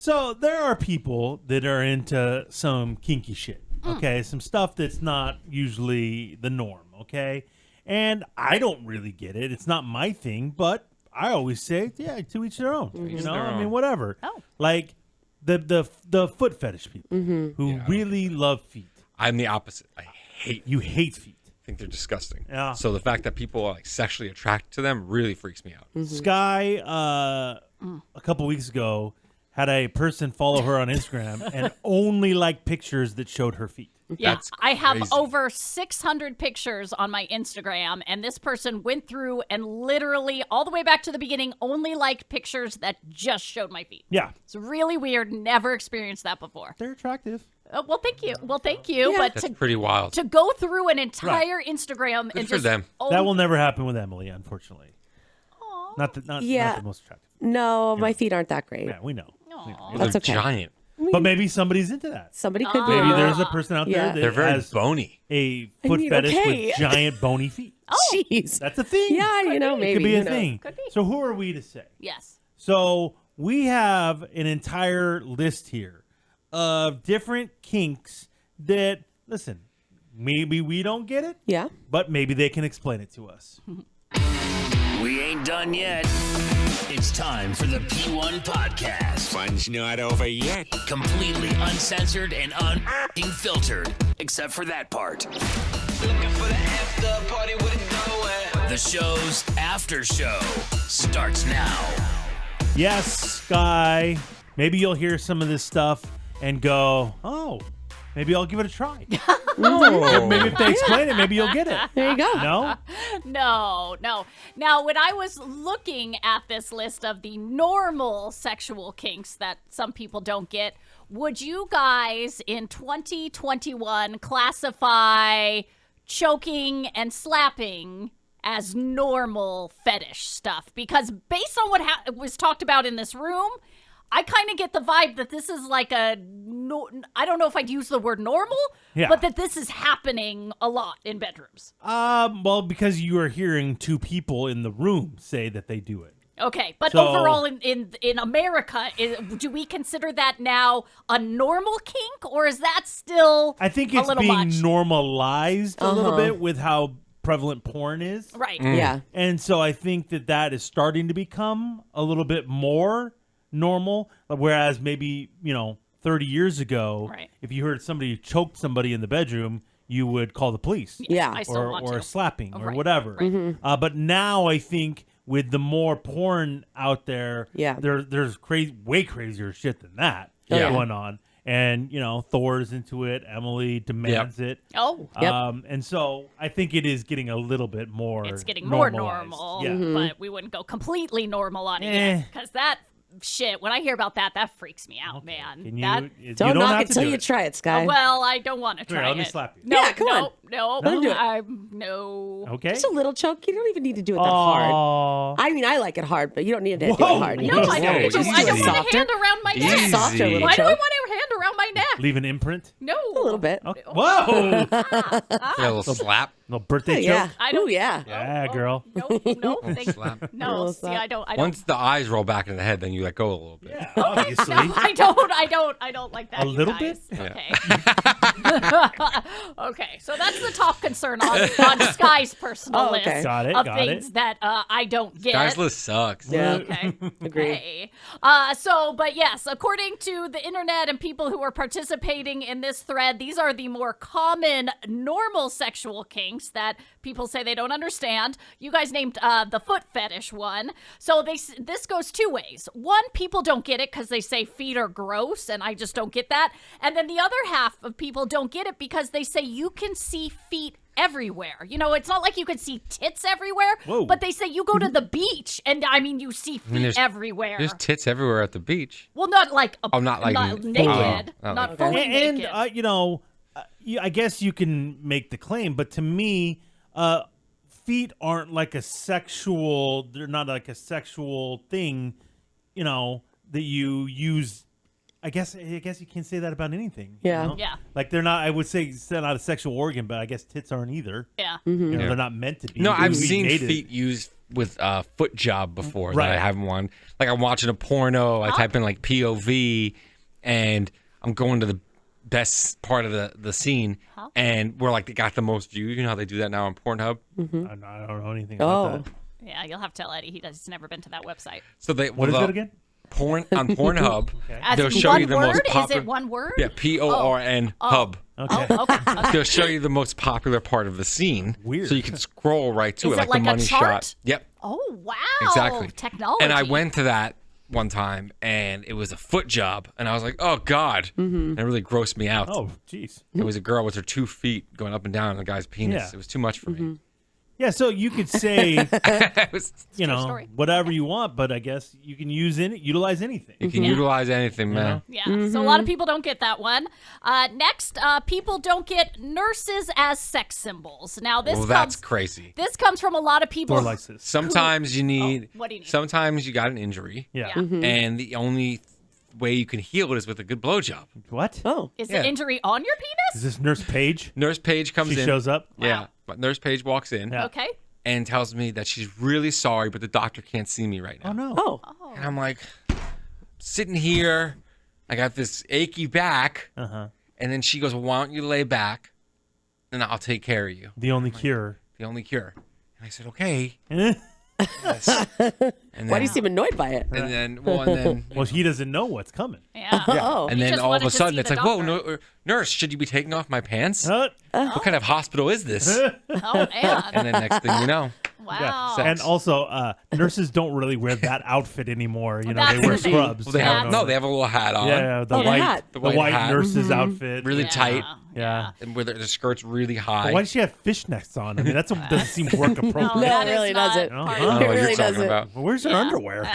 So there are people that are into some kinky shit, okay? Some stuff that's not usually the norm, okay? And I don't really get it. It's not my thing, but I always say, yeah, to each their own. You know, I mean, whatever. Oh. Like the foot fetish people who really love feet. I'm the opposite. You hate feet. I think they're disgusting. Yeah. So the fact that people are like sexually attracted to them really freaks me out. Sky, a couple weeks ago, had a person follow her on Instagram and only like pictures that showed her feet. Yeah, That's I have crazy. over 600 pictures on my Instagram, and this person went through and literally all the way back to the beginning only liked pictures that just showed my feet. Yeah. It's really weird. Never experienced that before. They're attractive. Well, thank you. Well, thank you. Yeah. But That's pretty wild. to go through an entire Instagram Good and for just them. That will never happen with Emily, unfortunately. Aw. Not the Yeah. most attractive. No, my feet aren't that great. Yeah, we know. Aw. That's They're okay. giant. But maybe somebody's into that. Somebody could be. Maybe into there's that. a person out Yeah. there that They're very has bony. a foot mean, fetish okay. with giant bony feet. Jeez. That's a thing. Yeah, you know, maybe. It could be who a knows? thing. Could be. So who are we to say? Yes. So we have an entire list here of different kinks that, listen, maybe we don't get it, Yeah. but maybe they can explain it to us. We ain't done yet. It's time for the P1 Podcast. Fun's not over yet. Completely uncensored and unfiltered, except for that part. Looking for the after party with it going. The show's after show starts now. Yes, Sky, maybe you'll hear some of this stuff and go, oh, maybe I'll give it a try. Maybe if they explain it, maybe you'll get it. There you go. No? No. Now, when I was looking at this list of the normal sexual kinks that some people don't get, would you guys in 2021 classify choking and slapping as normal fetish stuff? Because based on what was talked about in this room, I kind of get the vibe that this is like I don't know if I'd use the word normal, but that this is happening a lot in bedrooms. Well, because you are hearing two people in the room say that they do it. Okay, but So- overall in America, do we consider that now a normal kink, or is that still I think a it's little being much? normalized a little bit with how prevalent porn is. Right. Yeah. And so I think that is starting to become a little bit more normal, whereas maybe, 30 years ago, Right. if you heard somebody choked somebody in the bedroom, you would call the police. Yeah. I still want or to. slapping or Right, whatever. right. But now I think with the more porn out there, Yeah. there's way crazier shit than that Yeah. going on. And, Thor's into it. Emily demands it. Oh, Yep. And so I think it is getting a little bit more it's getting more normalized. normal, Yeah. but we wouldn't go completely normal on it Eh. because that shit, when I hear about that freaks me out, man. Can you, That, you Don't knock have it to till do you try it, Sky. well, I don't want to Here, try let me it. slap you. No, Yeah, come on. No, Let him do it. no. Okay. Just a little choke. You don't even need to do it that hard. Aw. I mean, I like it hard, but you don't need to do it Whoa. hard. You No, can I just- don't. just I do don't it want a softer. hand around my Just a neck. softer Easy. little Why do I choke. want a hand around my neck? Leave an imprint. No, A little bit. Okay. Whoa. A little slap. Little birthday Oh, yeah. joke. I don't. Ooh, yeah. Yeah, girl. No, thank Slap. No, Little see, slap. I don't. Once the eyes roll back into the head, then you let go a little bit. Yeah, obviously. No, I don't like that. A little you guys. bit? Okay. Okay, so that's the top concern on Sky's personal Oh, okay. list Got it, of got things it. that I don't get. Guys list sucks. Yeah. Okay. Agreed. Okay. But yes, according to the internet and people who are participating in this thread, these are the more common normal sexual kinks that people say they don't understand. You guys named the foot fetish one. So this goes two ways. One, people don't get it because they say feet are gross, and I just don't get that. And then the other half of people don't get it because they say you can see feet everywhere. It's not like you can see tits everywhere, Whoa. but they say you go to the beach and you see feet there's- everywhere. There's tits everywhere at the beach. Well, not like not like naked, oh, not okay. fully And naked. I guess you can make the claim, but to me, feet aren't like a sexual. They're not like a sexual thing, that you use I guess you can't say that about anything. Yeah. You know? Yeah. Like they're not. I would say it's not a sexual organ, but I guess tits aren't either. Yeah. You know, Yeah. they're not meant to be. No, I've We seen made it. feet used with foot job before. Right. That I haven't one. Like I'm watching a porno. I type in like POV, and I'm going to the best part of the scene, and we're like they got the most views. You know how they do that now on Pornhub. I don't know anything about that. Yeah, you'll have to tell Eddie. He's never been to that website. So they What is it again? Porn on Pornhub. As They'll in show one you the word? most popular. Is it one word? Yeah, PORN hub. Okay. Oh, okay. They'll show you the most popular part of the scene. Weird. So you can scroll right to Is it, it like like the a money chart? shot. Yep. Oh, wow. Exactly. Technology. And I went to that one time, and it was a foot job, and I was like, "Oh God!" And it really grossed me out. Oh, jeez. It was a girl with her 2 feet going up and down on the guy's penis. Yeah. It was too much for me. Yeah, so you could say, It was- you know, story. whatever you want, but I guess you can utilize anything. you can utilize anything, man. Yeah, so a lot of people don't get that one. Next, people don't get nurses as sex symbols. Now, this Well, that's comes crazy. this comes from a lot of people. Thor likes this. Sometimes you need. what do you need? Sometimes you got an injury, Yeah. Yeah. and the only way you can heal it is with a good blowjob. What? Oh. Is Yeah. the injury on your Is penis? this Nurse Paige? Nurse Paige comes She in. shows up? Yeah, but Nurse Paige walks in Yeah. Okay. and tells me that she's really sorry, but the doctor can't see me right now. Oh, no. Oh. And I'm like, sitting here, I got this achy back, Uh-huh. and then she goes, "Well, why don't you lay back, and I'll take care of you." The only cure. The only cure. And I said, "Okay." Eh? Yes. And Why do you then- seem annoyed by it? And then, Well, he doesn't know what's coming. Yeah. Oh. and He then just all of wanted a to sudden, see it's the like, "Whoa, doctor. nurse, should you be taking off my pants? Uh, What kind of hospital is this?" Oh, man. And then next thing you know, Wow. Sex. And also, nurses don't really wear that outfit anymore. You know, That's they wear the thing. scrubs. well, they you have know. they have a little hat on, Yeah, the Oh, the white, hat. The the white white hat. nurse's outfit. really Yeah. tight, Yeah. and with their skirt's really high. Why does she have fishnets on? I mean, that doesn't seem work appropriate. No, No, that it is really not doesn't. part Uh-huh. I of don't know It what really you're talking doesn't. about. Well, where's her underwear?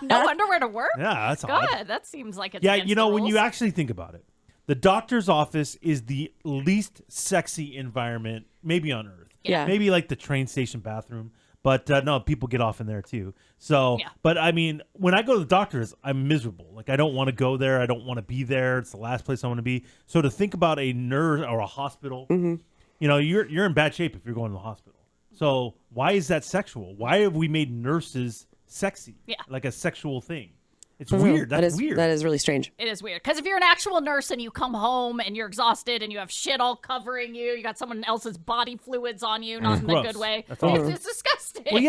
No underwear to work? Yeah, that's odd. Good. That seems like it's Yeah, against you know, the when you rules. actually think about it, the doctor's office is the least sexy environment maybe on earth. Yeah. Maybe like the train station bathroom. But no, people get off in there too. So, Yeah. but I mean, when I go to the doctor's, I'm miserable. Like, I don't want to go there. I don't want to be there. It's the last place I want to be. So to think about a nurse or a hospital, you know, you're in bad shape if you're going to the hospital. So why is that sexual? Why have we made nurses sexy? Yeah. Like a sexual thing. It's weird. That's weird. That is really strange. It is weird because if you're an actual nurse and you come home and you're exhausted and you have shit all covering you, you got someone else's body fluids on you, not in a Gross. good way. That's all. It's disgusting. Well,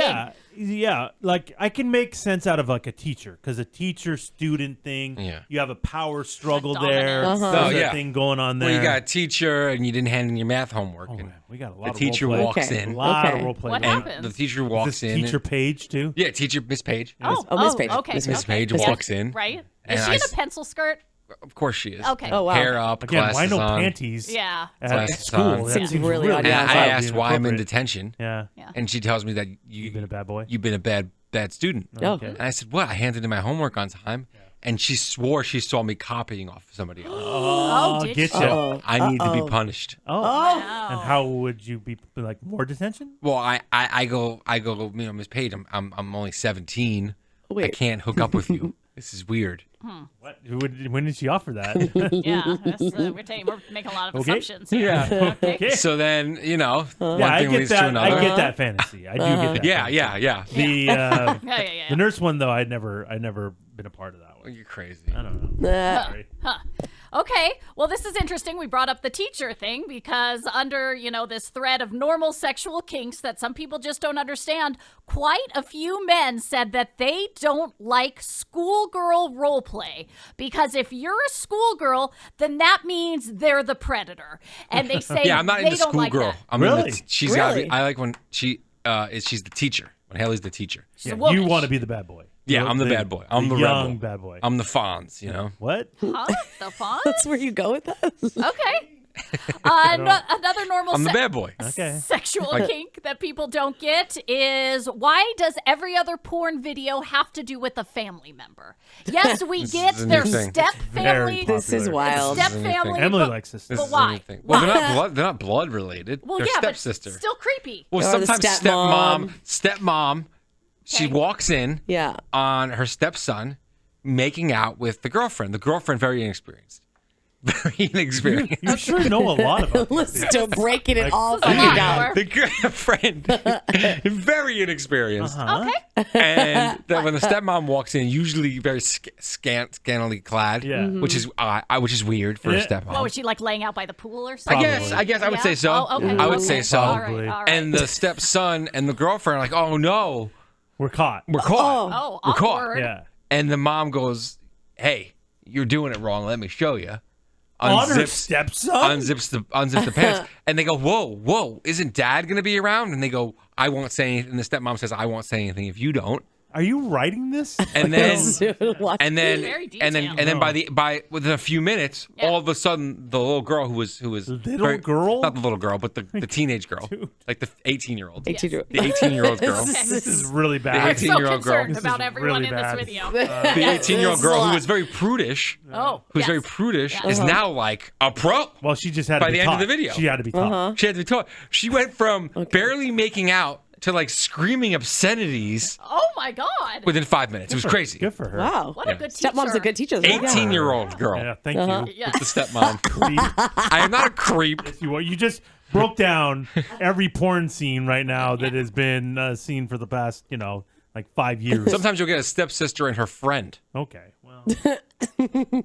yeah. Like I can make sense out of like a teacher because a teacher-student thing. Yeah. You have a power struggle dominance. there. Uh-huh. There's Oh, a yeah. thing going on there. Well, you got a teacher and you didn't hand in your math homework. Oh, and man, we got a lot the of teacher role play. walks Okay. A in. lot Okay. of role play. What going on. happened? The teacher Is walks this in. teacher Page too? Yeah, teacher Miss Page. Oh, Miss Page. Okay. Miss okay. Page Yeah. walks in. Right? And Is she I in a s- pencil skirt? Of course she is. Okay. Oh, wow. Hair up, Again, why glasses no on. panties? Yeah. At Glasses school. on. That Seems seems really odd. And Yeah, I it's asked why I'm in inappropriate. detention, Yeah. Yeah. and she tells me that You've been a bad boy. you've been a bad student. Oh. Okay. And I said, "What?" I handed in my homework on time, and she swore she saw me copying off somebody else. Oh, did get she? ya. Uh-oh. I need to be punished. Oh. Wow. And how would you be like more detention? Well, I go, you know, Miss Page, I'm only 17. I Wait. can't hook up with you. This is weird. What? When did she offer that? Yeah. We're making a lot of Okay. assumptions here. Yeah. Okay. So then, you know, one Yeah, I thing get leads to that. another. I get that fantasy. I do get that. Yeah, fantasy. yeah. The Yeah. the nurse one though, I never been a part of that one. You're crazy. I don't know. Sorry. Okay, well, this is interesting. We brought up the teacher thing because under, this thread of normal sexual kinks that some people just don't understand, quite a few men said that they don't like schoolgirl role play because if you're a schoolgirl, then that means they're the predator. And they say Yeah, I'm not they into don't like schoolgirl. that. I'm Really? into, she's gotta be, Really? I like when she's the teacher. When Haley's the teacher. She's a Yeah, woman. you want to be the bad boy. Yeah, I'm the bad boy. I'm the young rebel. bad boy. I'm the Fonz, you know? What? Huh? The fun? That's where you go with that? Okay. Another normal I'm the bad boy. Okay. sexual kink that people don't get is why does every other porn video have to do with a family member? Yes, we get is a new their thing. step Very family. This is popular. wild. Step This is a new thing. family. Emily but- likes this. This But is why? anything. Well, Why? they're not blood related. Well, they're yeah, but stepsister. still creepy. Well, Or the sometimes stepmom. stepmom, she Okay. walks in Yeah. on her stepson making out with the girlfriend. The girlfriend, very inexperienced. Very inexperienced. You sure know a lot about this. Still breaking it all This is a fucking lot down. more. The girlfriend, very inexperienced. Okay. And then when the stepmom walks in, usually very scantily clad, Yeah. which is weird for a stepmom. What was she like laying out by the pool or something? I guess I would Yeah? say so. Oh, okay. I would Okay. say so. All right. All right. And the stepson and the girlfriend are like, "Oh no, We're caught. we're caught." oh, We're caught. awkward. Yeah. And the mom goes, "Hey, you're doing it wrong. Let me show you." On her Unzips stepson? unzips the pants, and they go, "Whoa, isn't Dad gonna be around?" And they go, "I won't say anything." And the stepmom says, "I won't say anything if you don't." Are you writing this? And then What? and then Very and then detailed. and then by within a few minutes, Yeah. all of a sudden the little girl who was Little girl? not the little girl, but the teenage girl, like the 18-year-old, the 18-year-old. 18-year-old girl, This is really The bad. I'm so 18-year-old girl. concerned This about is everyone really in bad. this video. the 18-year-old girl who was very prudish, Oh, who's yes. very prudish, Yeah. is now like a pro. Well, she just had to By be the end taught. of the video. She had to be taught. She had to be taught. She went from barely making out to like screaming obscenities Oh my God. within 5 minutes. It was crazy. Good for her. Wow. What a good teacher. Stepmom's a good teacher. 18-year-old girl. Yeah, thank you. Yeah. The stepmom. Creep. I am not a creep. You just broke down every porn scene right now that has been seen for the past, like 5 years. Sometimes you'll get a stepsister and her friend Okay, well,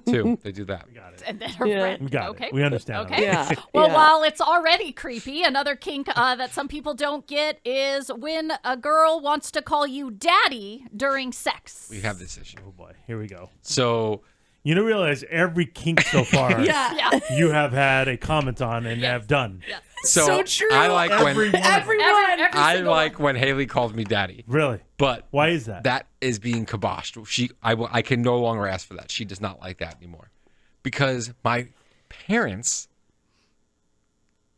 too. They do that. got it. And then her Yeah. friend. We got Okay. it. We understand. Okay. Yeah. Well, yeah. while it's already creepy, another kink that some people don't get is when a girl wants to call you daddy during sex. We have this issue. Oh boy, here we go. So You don't realize every kink so far Yeah. Yeah. you have had a comment on and have done. Yeah. So true. I like Every when one. Everyone. Every I single like when Haley calls me daddy. Really? But Why is that? that is being kiboshed. I can no longer ask for that. She does not like that anymore. Because my parents,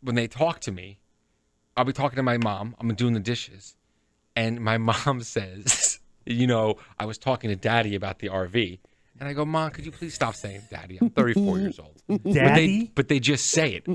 when they talk to me, I'll be talking to my mom. I'm doing the dishes. And my mom says, I was talking to Daddy about the RV. And I go, Mom, could you please stop saying Daddy? I'm 34 years old. Daddy? But they just say it.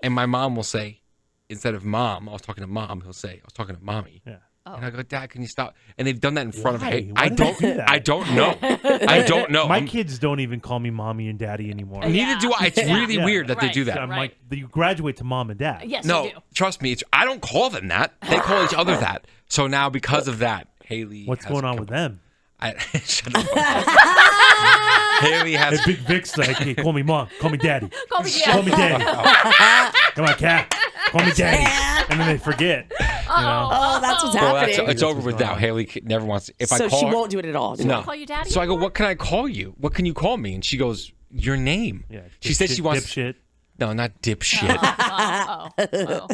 And my mom will say, instead of Mom, I was talking to Mom, he'll say, I was talking to Mommy. Yeah. And I go, Dad, can you stop? And they've done that in front Why? of her. Why do they do that? I don't know. I don't know. My kids don't even call me mommy and daddy anymore. Neither do I. It's really Yeah. weird that they Right. do that. I'm Right. like, you graduate to mom and dad. Yes, No, you do. trust me. I don't call them that. They call each other that. So now, because of that, Haley. What's has going a on with them? Shut up. Haley has. Hey, Big Vic's like, hey, call me mom, call me daddy, Call me call daddy. me daddy. Come on, cat, call me daddy. And then they forget. Oh, that's what's Well, happening. it's over with now. Haley never wants. If I So call she her, won't do it at all. No. Call you daddy So I go, anymore? what can I call you? What can you call me? And she goes, your name. Yeah. She said she wants. Dipshit. No, not dipshit. Oh.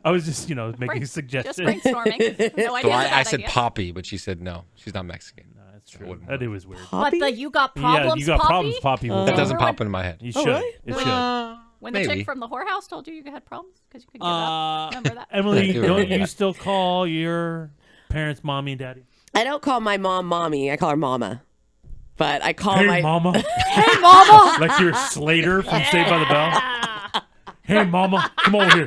I was just making Just suggestions. brainstorming. No So idea. I said Poppy, but she said no. She's not Mexican. That's So it true. wouldn't That work. it was weird. But the you got problems, yeah, you got Poppy? problems, Poppy. will That go. doesn't pop into my head. You should. really? It should. When the Maybe. chick from the whorehouse told you had problems because you couldn't get up. Remember that? Emily, Yeah, don't yeah. you still call your parents mommy and daddy? I don't call my mom mommy. I call her mama. But I call Hey, my mama. Hey, mama! Like you're Slater from Saved by the Bell. Hey, mama, come over here.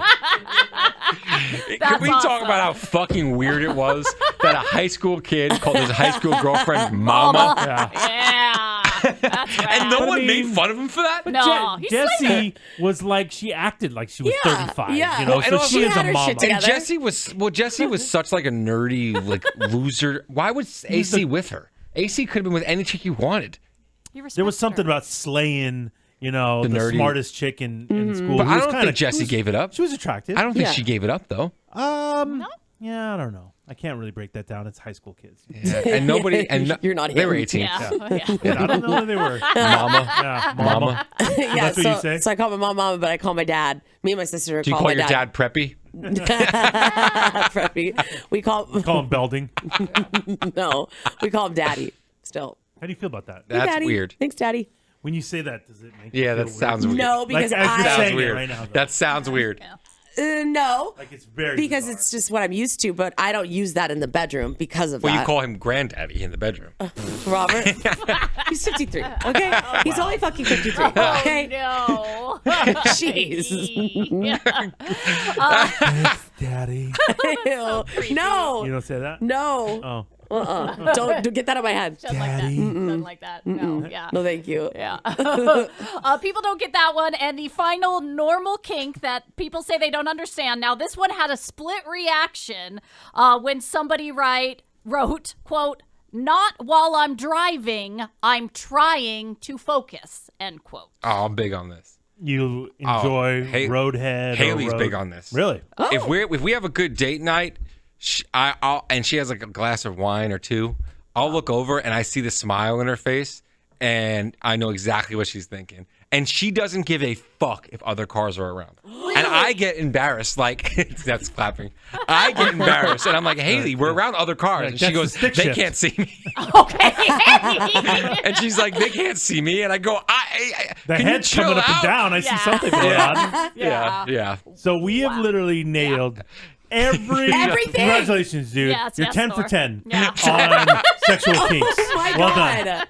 Can we talk awesome. about how fucking weird it was that a high school kid called his high school girlfriend Mama? Yeah. Yeah. That's right. And no But I one made mean- fun of him for that? No, he's Jesse was like, she acted like she was Yeah, 35. yeah. You know, And so also- she She is had a her mama. shit together. And Jesse was such like a nerdy like loser. Why was AC with her? AC could have been with any chick you wanted. You There was respect something her. about slaying, the nerdy- smartest chick in school. But who I was don't kinda- think Jesse gave it up. She was attractive. I don't think Yeah. she gave it up though. Yeah, I don't know. I can't really break that down. It's high school kids. And nobody You're not they were him. 18. Yeah. Yeah, I don't know who they were. Mama. Yeah, Mama. yeah, That's what so, you say? so I call my mom mama, but I call my dad. Me and my sister Do you call call my your dad Preppy? Preppy. We call Call him Belding. no, we call him daddy. Still, How do you feel about that? Hey, That's daddy. weird. Thanks, daddy. When you say that, does it make Yeah, you that feel sounds weird? weird. No, because Like, as you're I saying Sounds it weird. right now, though. That sounds weird. no, Like it's very because bizarre. it's just what I'm used to. But I don't use that in the bedroom because of Well, you that. call him granddaddy in the bedroom. Robert. He's 53. Okay, he's only fucking 53. Okay, No. jeez. Daddy. Ew. No, You don't say that? no. Oh. Don't get that out of my head. Doesn't like that. Doesn't like that. No, yeah. No, thank you. Yeah. People don't get that one. And the final normal kink that people say they don't understand. Now, this one had a split reaction when somebody wrote, quote, "Not while I'm driving, I'm trying to focus," end quote. Oh, I'm big on this. You enjoy Roadhead? Haley's big on this. Really? If we have a good date night, and she has like a glass of wine or two, I'll look over and I see the smile in her face, and I know exactly what she's thinking. And she doesn't give a fuck if other cars are around. Really? And I get embarrassed, like, that's clapping. I get embarrassed, and I'm like, Haley, we're around other cars. And she goes, they can't see me. Okay. And she's like, they can't see me. And I go, the can head's you coming up chill and out? down. I see something going on. Yeah. So we have literally nailed Everything. Congratulations, dude. Yes, You're yes, 10 for Thor. 10 Yeah. on sexual kinks. Oh my Well God. done.